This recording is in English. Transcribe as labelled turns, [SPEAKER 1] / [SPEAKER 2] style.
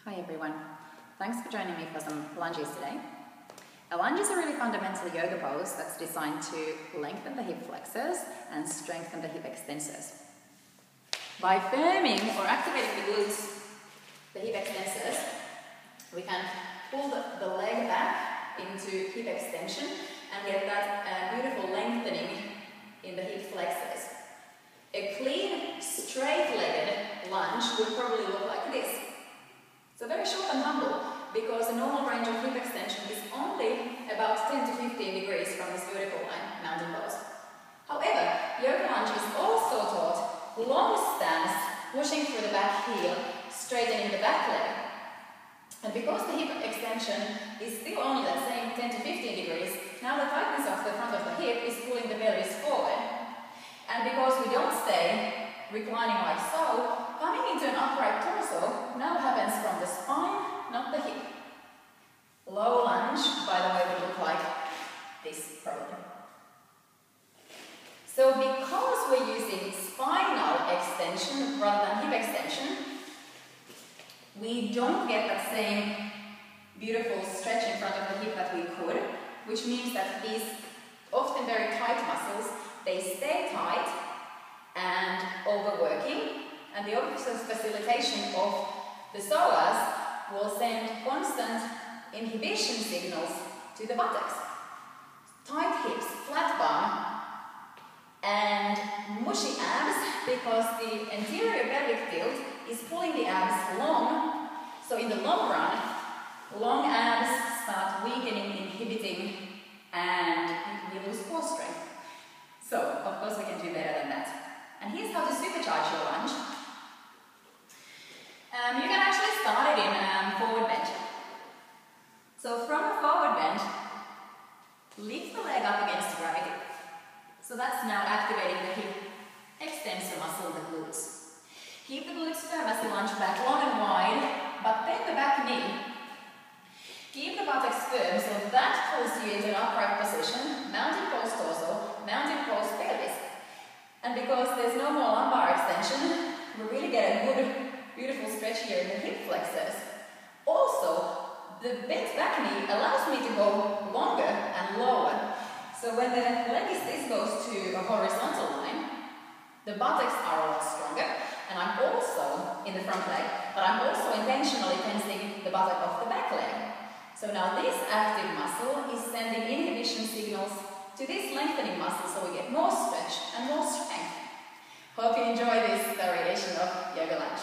[SPEAKER 1] Hi everyone, thanks for joining me for some lunges today. A lunge is a really fundamental yoga pose that's designed to lengthen the hip flexors and strengthen the hip extensors. By firming or activating the glutes, the hip extensors, we can pull the leg back into hip extension and get that beautiful lengthening in the hip flexors. A clean, straight-legged lunge would probably look like this. So very short and humble, because the normal range of hip extension is only about 10 to 15 degrees from this vertical line, mountain pose. However, yoga lunge is also taught long stance, pushing through the back heel, straightening the back leg. And because the hip extension is still only that same 10 to 15 degrees, now the tightness of the front of the hip is pulling the pelvis forward. And because we don't stay reclining like so, coming into an upright torso now happens from the spine, not the hip. Low lunge, by the way, would look like this probably. So because we're using spinal extension rather than hip extension, we don't get that same beautiful stretch in front of the hip that we could, which means that these often very tight muscles, they stay tight and overworking, and the obvious facilitation of the psoas will send constant inhibition signals to the buttocks. Tight hips, flat bum, and mushy abs because the anterior pelvic tilt is pulling the abs long, so in the long run, long abs start weakening, inhibiting, and we lose core strength. So, of course, we can do better than that. And here's how to supercharge your lunge. You can actually start it in forward bend. So from a forward bend, lift the leg up against gravity. So that's now activating the hip extensor muscle, the glutes. Keep the glutes firm as you lunge back long and wide, but bend the back knee. Keep the buttocks firm so that pulls you into an upright position, mountain pose torso, mountain pose pelvis. And because there's no more lumbar extension, we really get a good, beautiful stretch here in the hip flexors. Also, the bent back knee allows me to go longer and lower. So when the leg is this goes to a horizontal line, the buttocks are a lot stronger, and I'm also in the front leg, but I'm also intentionally tensing the buttock of the back leg. So now this active muscle is sending inhibition signals to this lengthening muscle, so we get more stretch and more strength. Hope you enjoy this variation of yoga lunge.